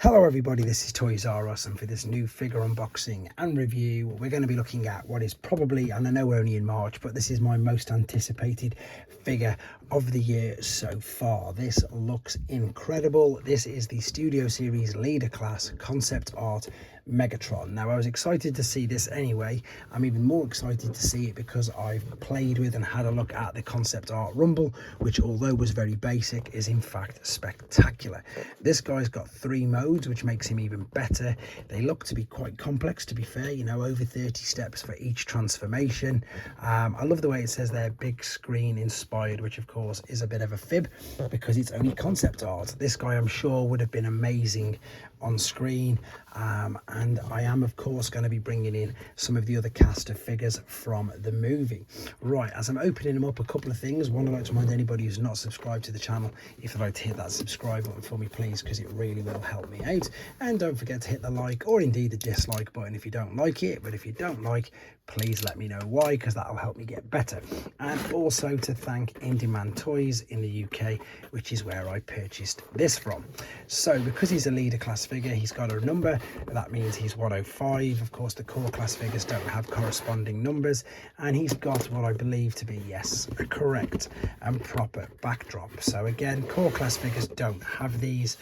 Hello everybody, this is Toys R Us, and for this new figure unboxing and review we're going to be looking at what is probably, and I know we're only in March, but this is my most anticipated figure of the year so far. This looks incredible. This is the Studio Series Leader Class Concept Art Megatron. Now I was excited to see this anyway. I'm even more excited to see it because I've played with and had a look at the concept art Rumble, which although was very basic is in fact spectacular. This guy's got 3 modes, which makes him even better. They look to be quite complex, to be fair, you know, over 30 steps for each transformation. I love the way it says they're big screen inspired, which of course is a bit of a fib because it's only concept art. This guy I'm sure would have been amazing on screen, and I am of course going to be bringing in some of the other cast of figures from the movie. Right, as I'm opening them up, a couple of things. One, I'd like to remind anybody who's not subscribed to the channel, if they'd like to hit that subscribe button for me please, because it really will help me out. And don't forget to hit the like or indeed the dislike button if you don't like it. But if you don't like, please let me know why, because that'll help me get better. And also to thank In Demand Toys in the UK, which is where I purchased this from. So because he's a leader class figure, he's got a number. That means he's 105. Of course the core class figures don't have corresponding numbers, and he's got what I believe to be, yes, a correct and proper backdrop. So again, core class figures don't have these.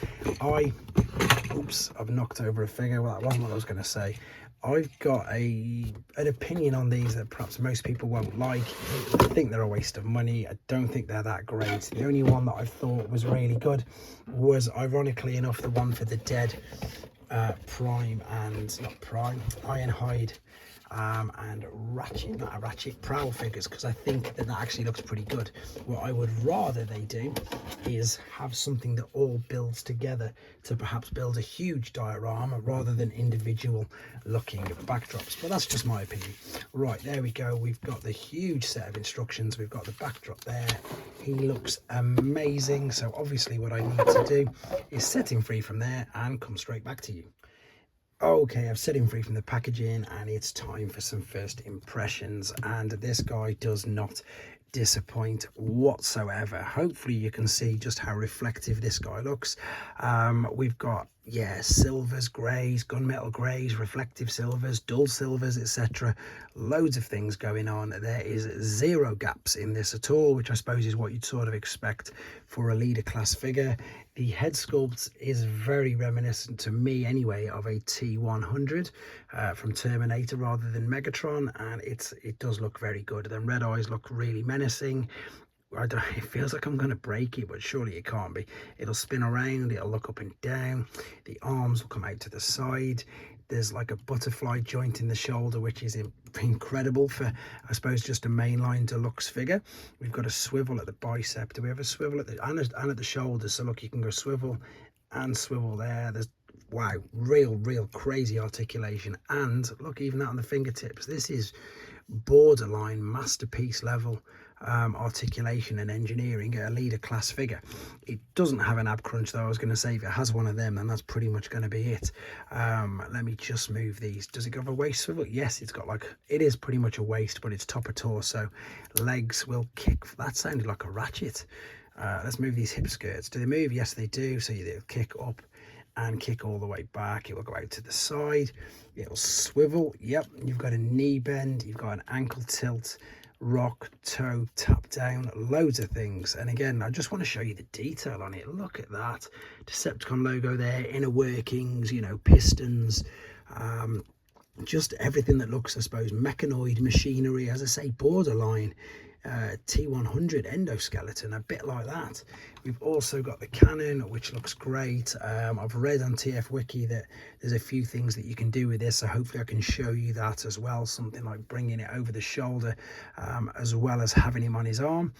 Oops, I've knocked over a figure. Well, that wasn't what I was going to say. I've got an opinion on these that perhaps most people won't like. I think they're a waste of money. I don't think they're that great. The only one that I thought was really good was, ironically enough, the one for the Dead Ironhide and Ratchet Prowl figures, because I think that actually looks pretty good. What I would rather they do is have something that all builds together to perhaps build a huge diorama rather than individual looking backdrops, but that's just my opinion. Right, there we go. We've got the huge set of instructions. We've got the backdrop there. He looks amazing. So obviously what I need to do is set him free from there and come straight back to you. Okay, I've set him free from the packaging and it's time for some first impressions, and this guy does not disappoint whatsoever. Hopefully you can see just how reflective this guy looks. We've got, yeah, silvers, greys, gunmetal greys, reflective silvers, dull silvers, etc. Loads of things going on. There is 0 gaps in this at all, which I suppose is what you'd sort of expect for a leader class figure. The head sculpt is very reminiscent, to me anyway, of a T-100 from Terminator rather than Megatron, and it does look very good. The red eyes look really menacing. It feels like I'm going to break it, but surely it can't be. It'll spin around, it'll look up and down, the arms will come out to the side. There's like a butterfly joint in the shoulder, which is incredible for, I suppose, just a mainline deluxe figure. We've got a swivel at the bicep. Do we have a swivel at the and at the shoulders? So look, you can go swivel and swivel there. There's, wow, real crazy articulation. And look, even that on the fingertips. This is borderline masterpiece level articulation and engineering at a leader class figure. It doesn't have an ab crunch though. I was going to say if it has one of them, then that's pretty much going to be it. Let me just move these. Does it have a waist swivel? Yes, it's got like, it is pretty much a waist, but it's top of torso. Legs will kick. That sounded like a ratchet. Let's move these hip skirts. Do they move? Yes, they do. So they'll kick up and kick all the way back. It will go out to the side. It'll swivel. Yep. You've got a knee bend. You've got an ankle tilt, rock, toe, tap down, loads of things. And again, I just want to show you the detail on it. Look at that Decepticon logo there, inner workings, you know, pistons, just everything that looks, I suppose, mechanoid machinery. As I say, borderline T-100 endoskeleton, a bit like that. We've also got the cannon, which looks great. I've read on TF Wiki that there's a few things that you can do with this, so hopefully I can show you that as well. Something like bringing it over the shoulder, as well as having him on his arm.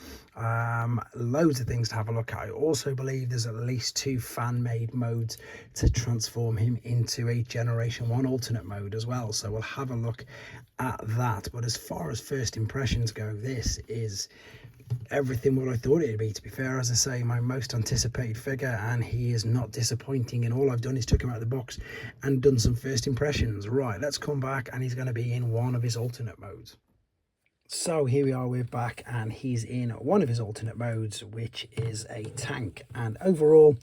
Loads of things to have a look at. I also believe there's at least 2 fan-made modes to transform him into a Generation 1 alternate mode as well, so we'll have a look at that. But as far as first impressions go, this is everything what I thought it'd be, to be fair. As I say, my most anticipated figure, and he is not disappointing, and all I've done is took him out of the box and done some first impressions. Right, let's come back, and he's going to be in one of his alternate modes. So here we are, we're back, and he's in one of his alternate modes, which is a tank. And overall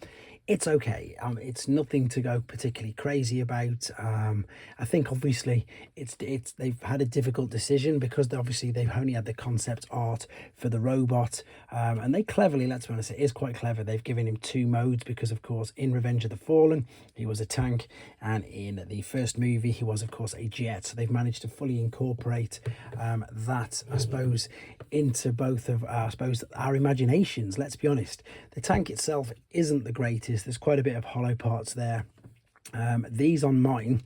It's okay. It's nothing to go particularly crazy about. I think obviously it's they've had a difficult decision because obviously they've only had the concept art for the robot, and they cleverly, let's be honest, it is quite clever. They've given him two modes because, of course, in Revenge of the Fallen, he was a tank, and in the first movie, he was, of course, a jet. So they've managed to fully incorporate that, I suppose, into both of I suppose our imaginations. Let's be honest, the tank itself isn't the greatest. There's quite a bit of hollow parts there. These on mine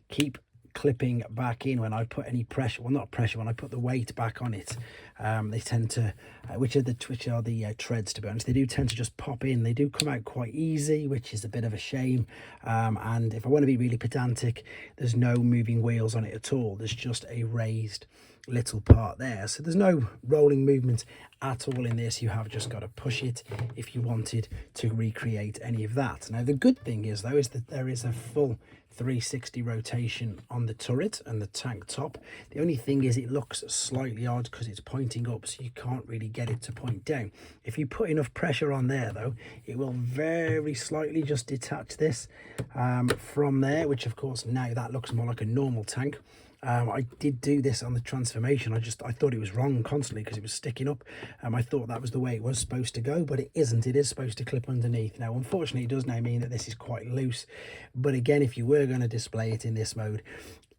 keep clipping back in when I put any pressure, well, not pressure, when I put the weight back on it. They tend to which are the treads, to be honest, they do tend to just pop in. They do come out quite easy, which is a bit of a shame. And if I want to be really pedantic, there's no moving wheels on it at all. There's just a raised little part there, so there's no rolling movement at all in this. You have just got to push it if you wanted to recreate any of that. Now the good thing is though is that there is a full 360 rotation on the turret and the tank top. The only thing is it looks slightly odd because it's pointing up, so you can't really get it to point down. If you put enough pressure on there though, it will very slightly just detach this from there, which of course now that looks more like a normal tank. I did do this on the transformation. I thought it was wrong constantly because it was sticking up. I thought that was the way it was supposed to go, but it isn't. It is supposed to clip underneath. Now, unfortunately, it does now mean that this is quite loose. But again, if you were going to display it in this mode,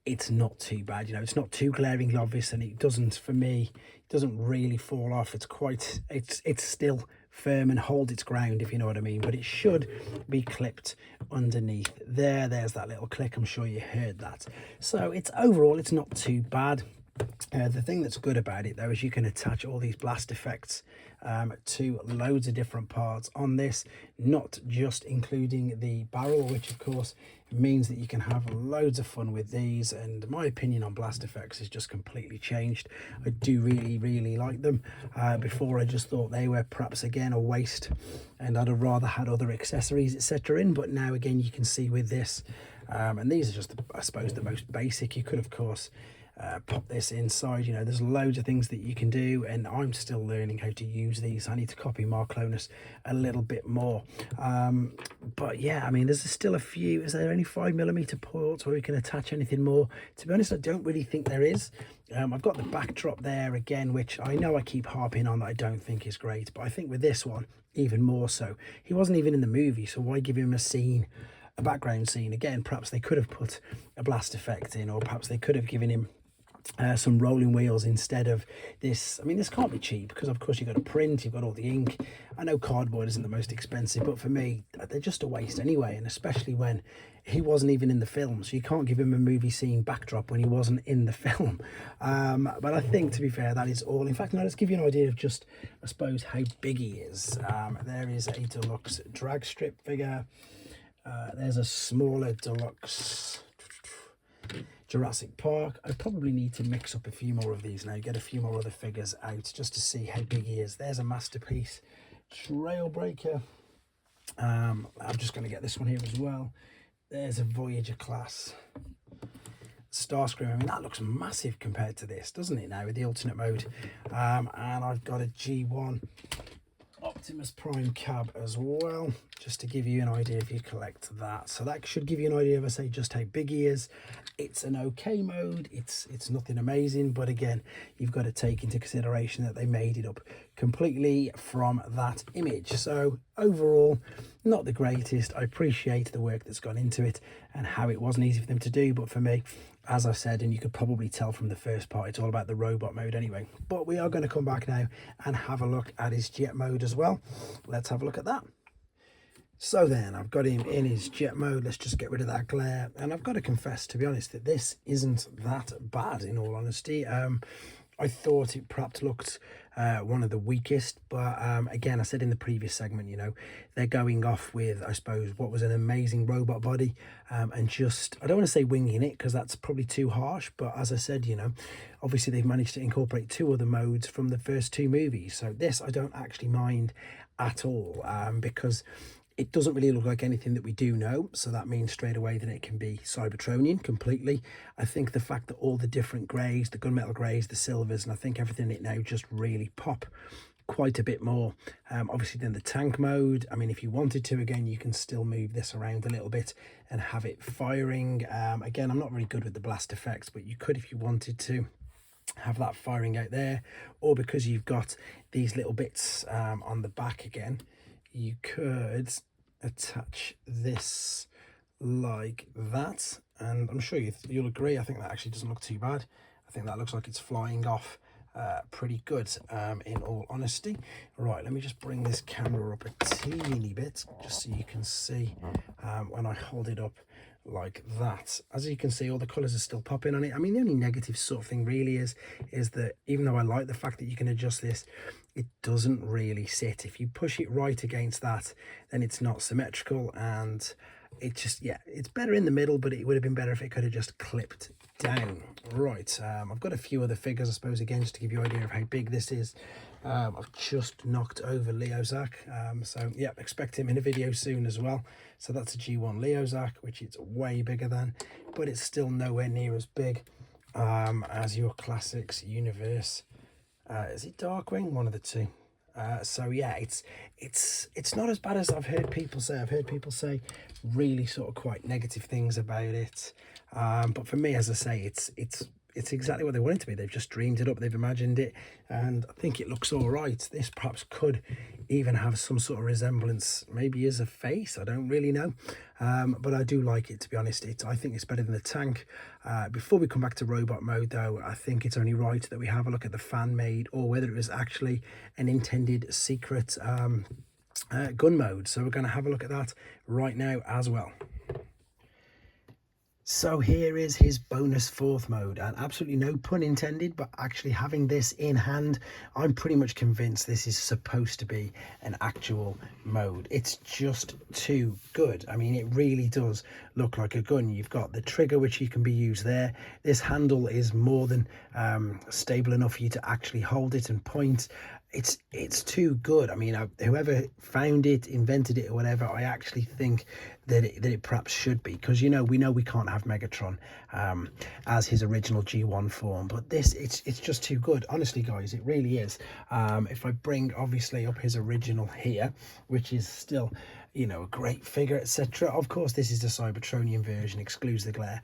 it's not too bad. You know, it's not too glaringly obvious, and it doesn't, for me, it doesn't really fall off. It's quite, it's still firm and hold its ground, if you know what I mean, but it should be clipped underneath there. There's that little click. I'm sure you heard that. So it's overall, it's not too bad. The thing that's good about it though is you can attach all these blast effects to loads of different parts on this, not just including the barrel, which of course means that you can have loads of fun with these. And my opinion on blast effects has just completely changed. I do really like them. Before I just thought they were perhaps again a waste and I'd have rather had other accessories etc in, but now again you can see with this and these are just I suppose the most basic. You could of course pop this inside. You know, there's loads of things that you can do, and I'm still learning how to use these. I need to copy Mark Lonus a little bit more, but yeah, I mean, there's still a few. Is there any 5mm ports where we can attach anything more? To be honest, I don't really think there is. I've got the backdrop there again, which I know I keep harping on that I don't think is great, but I think with this one even more so. He wasn't even in the movie, so why give him a scene, a background scene? Again, perhaps they could have put a blast effect in, or perhaps they could have given him some rolling wheels instead of this. I mean, this can't be cheap because of course you've got to print, you've got all the ink. I know cardboard isn't the most expensive, but for me they're just a waste anyway, and especially when he wasn't even in the film, so you can't give him a movie scene backdrop when he wasn't in the film. But I think, to be fair, that is all. In fact, now let's give you an idea of just, I suppose, how big he is. There is a deluxe drag strip figure. There's a smaller deluxe Jurassic Park. I probably need to mix up a few more of these now, get a few more other figures out just to see how big he is. There's a Masterpiece Trailbreaker. I'm just going to get this one here as well. There's a Voyager class Starscream. I mean, that looks massive compared to this, doesn't it, now with the alternate mode? And I've got a G1 Optimus Prime cab as well, just to give you an idea if you collect that. So that should give you an idea of, I say, just how big he is. It's an okay mode. It's nothing amazing, but again, you've got to take into consideration that they made it up completely from that image. So overall, not the greatest. I appreciate the work that's gone into it and how it wasn't easy for them to do, but for me, as I said, and you could probably tell from the first part, it's all about the robot mode anyway. But we are going to come back now and have a look at his jet mode as well. Let's have a look at that. So then, I've got him in his jet mode. Let's just get rid of that glare. And I've got to confess, to be honest, that this isn't that bad, in all honesty. I thought it perhaps looked one of the weakest, but again, I said in the previous segment, you know, they're going off with, I suppose, what was an amazing robot body, and just, I don't want to say winging it because that's probably too harsh, but as I said, you know, obviously they've managed to incorporate two other modes from the first two movies. So this I don't actually mind at all, because it doesn't really look like anything that we do know, so that means straight away that it can be Cybertronian completely. I think the fact that all the different greys, the gunmetal greys, the silvers, and I think everything in it now just really pop quite a bit more obviously than the tank mode. I mean, if you wanted to, again, you can still move this around a little bit and have it firing. Again, I'm not very good with the blast effects, but you could, if you wanted to, have that firing out there. Or because you've got these little bits on the back again, you could attach this like that, and I'm sure you'll agree, I think that actually doesn't look too bad. I think that looks like it's flying off pretty good, in all honesty. Right, let me just bring this camera up a teeny bit just so you can see when I hold it up like that. As you can see, all the colors are still popping on it. I mean, the only negative sort of thing really is that even though I like the fact that you can adjust this, it doesn't really sit. If you push it right against that, then it's not symmetrical, and it just, yeah, it's better in the middle, but it would have been better if it could have just clipped down. Right, I've got a few other figures, I suppose, again, just to give you an idea of how big this is. I've just knocked over Leozak, so yeah, expect him in a video soon as well. So that's a G1 Leozak, which it's way bigger than, but it's still nowhere near as big as your classics universe. Is it Darkwing? One of the two. So yeah, it's not as bad as I've heard people say. I've heard people say really sort of quite negative things about it, but for me, as I say, it's exactly what they want it to be. They've just dreamed it up, they've imagined it, and I think it looks all right. This perhaps could even have some sort of resemblance, maybe as a face, I don't really know, but I do like it, to be honest. I think it's better than the tank. Before we come back to robot mode though, I think it's only right that we have a look at the fan made, or whether it was actually an intended secret gun mode. So we're going to have a look at that right now as well. So here is his bonus fourth mode, and absolutely no pun intended, but actually having this in hand, I'm pretty much convinced this is supposed to be an actual mode. It's just too good. I mean, it really does look like a gun. You've got the trigger, which you can be used there. This handle is more than stable enough for you to actually hold it and point. It's too good. I mean, whoever found it, invented it or whatever, I actually think that it perhaps should be, because we know we can't have Megatron as his original G1 form, but this, it's just too good, honestly guys, it really is. If I bring obviously up his original here, which is still, a great figure, etc. Of course, this is the Cybertronian version, excludes the glare,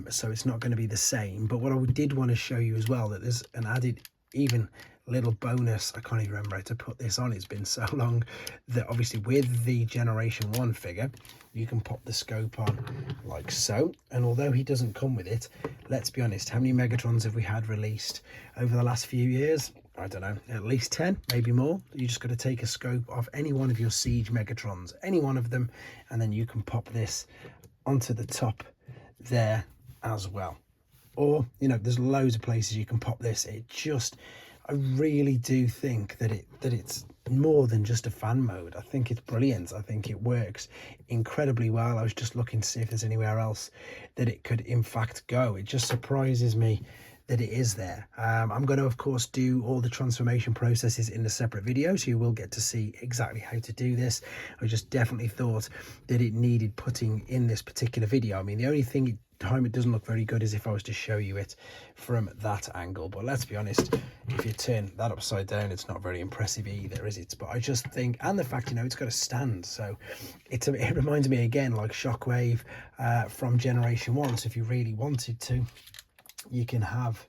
so it's not going to be the same. But what I did want to show you as well, that there's an added even little bonus. I can't even remember how to put this on, it's been so long, that obviously with the Generation 1 figure, you can pop the scope on like so, and although he doesn't come with it, let's be honest, how many Megatrons have we had released over the last few years? I don't know, at least 10, maybe more. You just got to take a scope off any one of your Siege Megatrons, any one of them, and then you can pop this onto the top there as well. Or, there's loads of places you can pop this. I really do think that it's more than just a fan mode. I think it's brilliant. I think it works incredibly well. I was just looking to see if there's anywhere else that it could in fact go. It just surprises me that it is there. I'm going to, of course, do all the transformation processes in a separate video, so you will get to see exactly how to do this. I just definitely thought that it needed putting in this particular video. I mean, the only time it doesn't look very good is if I was to show you it from that angle, but let's be honest, if you turn that upside down, it's not very impressive either, is it? But I just think, and the fact, it's got a stand, so it reminds me again like Shockwave from Generation 1. So if you really wanted to, you can have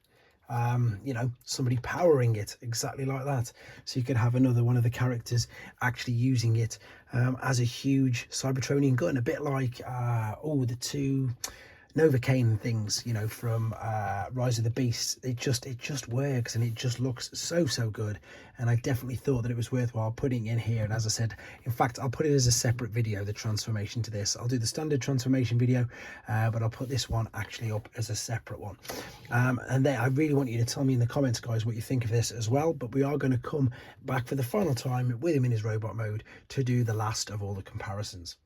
somebody powering it exactly like that. So you could have another one of the characters actually using it as a huge Cybertronian gun, a bit like the two Novocaine things, from Rise of the Beast. It just works, and it just looks so good, and I definitely thought that it was worthwhile putting in here. And as I said, in fact, I'll put it as a separate video, the transformation to this. I'll do the standard transformation video, but I'll put this one actually up as a separate one. And then I really want you to tell me in the comments, guys, what you think of this as well. But we are going to come back for the final time with him in his robot mode to do the last of all the comparisons.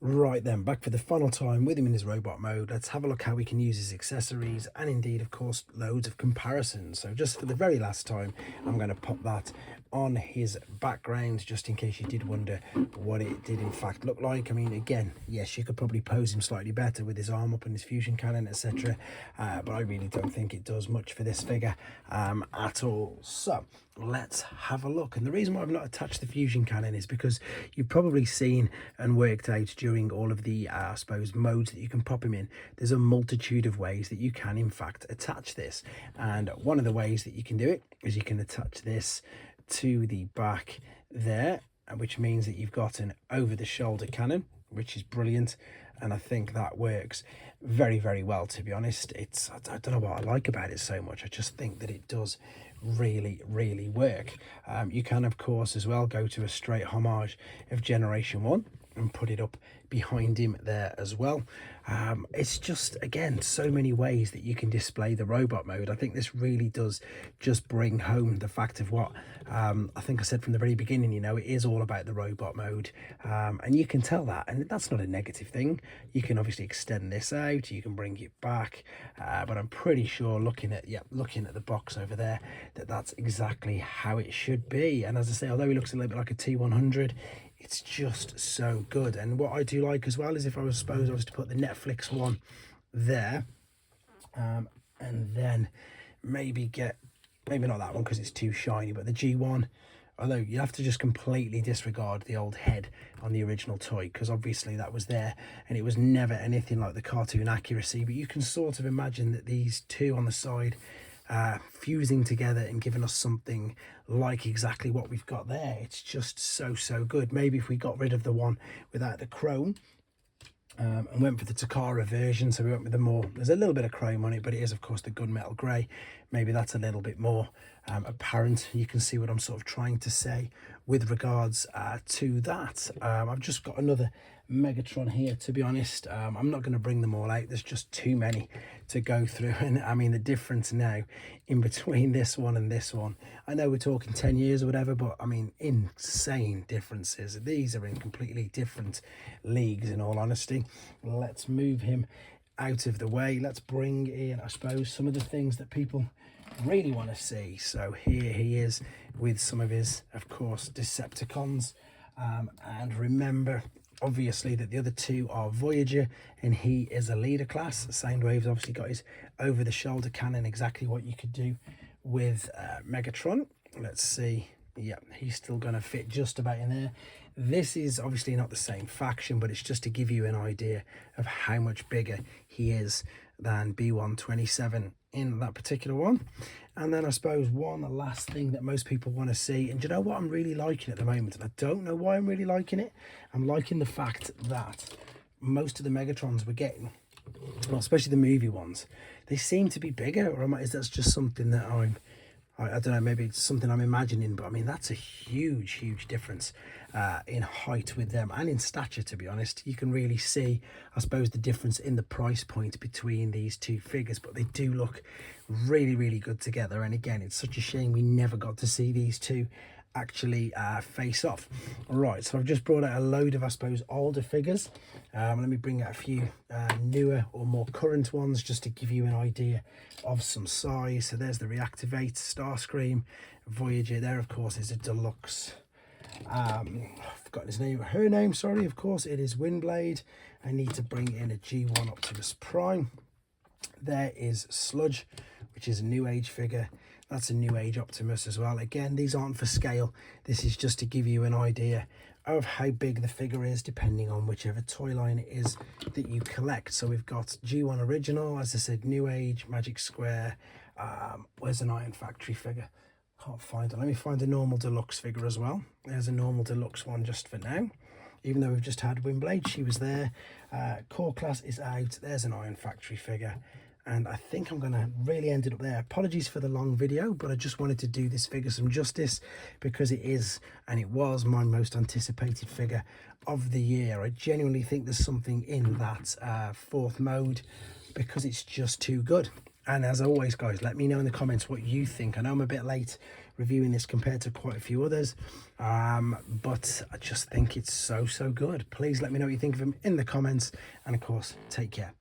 Right then, back for the final time with him in his robot mode. Let's have a look how we can use his accessories, and indeed, of course, loads of comparisons. So just for the very last time, I'm going to pop that on his background, just in case you did wonder what it did in fact look like. I mean, again, yes, you could probably pose him slightly better with his arm up and his fusion cannon, etc., but I really don't think it does much for this figure at all. So let's have a look. And the reason why I've not attached the fusion cannon is because you've probably seen and worked out during all of the I suppose modes that you can pop him in, there's a multitude of ways that you can in fact attach this, and one of the ways that you can do it is you can attach this to the back there, which means that you've got an over the shoulder cannon, which is brilliant. And I think that works very, very well, to be honest. I don't know what I like about it so much. I just think that it does really, really work. You can, of course, as well go to a straight homage of Generation 1 and put it up behind him there as well. It's just, again, so many ways that you can display the robot mode. I think this really does just bring home the fact of what I think I said from the very beginning, you know, it is all about the robot mode, and you can tell that, and that's not a negative thing. You can obviously extend this out, you can bring it back, but I'm pretty sure looking at the box over there that that's exactly how it should be. And as I say, although it looks a little bit like a T100, it's just so good. And what I do like as well is if I was to put the Netflix one there, and then maybe not that one because it's too shiny, but the G1, although you have to just completely disregard the old head on the original toy, because obviously that was there and it was never anything like the cartoon accuracy. But you can sort of imagine that these two on the side fusing together and giving us something like exactly what we've got there. It's just so good. Maybe if we got rid of the one without the chrome and went for the Takara version, so we went with the more, there's a little bit of chrome on it, but it is of course the gunmetal grey, maybe that's a little bit more apparent. You can see what I'm sort of trying to say with regards to that. I've just got another Megatron here, to be honest. I'm not going to bring them all out, there's just too many to go through. And I mean, the difference now in between this one and this one, I know we're talking 10 years or whatever, but I mean, insane differences. These are in completely different leagues, in all honesty. Let's move him out of the way. Let's bring in, I suppose, some of the things that people really want to see. So here he is with some of his, of course, Decepticons, and remember obviously that the other two are Voyager and he is a leader class. Soundwave's obviously got his over the shoulder cannon, exactly what you could do with Megatron. Let's see, yeah, he's still going to fit just about in there. This is obviously not the same faction, but it's just to give you an idea of how much bigger he is than B127 in that particular one. And then I suppose one last thing that most people want to see, and you know what I'm really liking at the moment, and I don't know why I'm really liking it, I'm liking the fact that most of the Megatrons we're getting, well, especially the movie ones, they seem to be bigger. Or is that just something that I don't know, maybe it's something I'm imagining, but I mean, that's a huge difference in height with them, and in stature, to be honest. You can really see, I suppose, the difference in the price point between these two figures, but they do look really good together. And again, it's such a shame we never got to see these two actually face off. Right, so I've just brought out a load of, I suppose, older figures. Let me bring out a few newer or more current ones just to give you an idea of some size. So there's the Reactivate, Starscream, Voyager. There, of course, is a deluxe. I've forgotten his name, her name, sorry. Of course, it is Windblade. I need to bring in a G1 Optimus Prime. There is Sludge, which is a New Age figure. That's a New Age Optimus as well. Again, these aren't for scale. This is just to give you an idea of how big the figure is, depending on whichever toy line it is that you collect. So we've got G1 Original, as I said, New Age, Magic Square. Where's an Iron Factory figure? Can't find it. Let me find a normal deluxe figure as well. There's a normal deluxe one just for now. Even though we've just had Windblade, she was there. Core Class is out. There's an Iron Factory figure. And I think I'm going to really end it up there. Apologies for the long video, but I just wanted to do this figure some justice because it is, and it was, my most anticipated figure of the year. I genuinely think there's something in that fourth mode because it's just too good. And as always, guys, let me know in the comments what you think. I know I'm a bit late reviewing this compared to quite a few others, but I just think it's so good. Please let me know what you think of them in the comments, and of course, take care.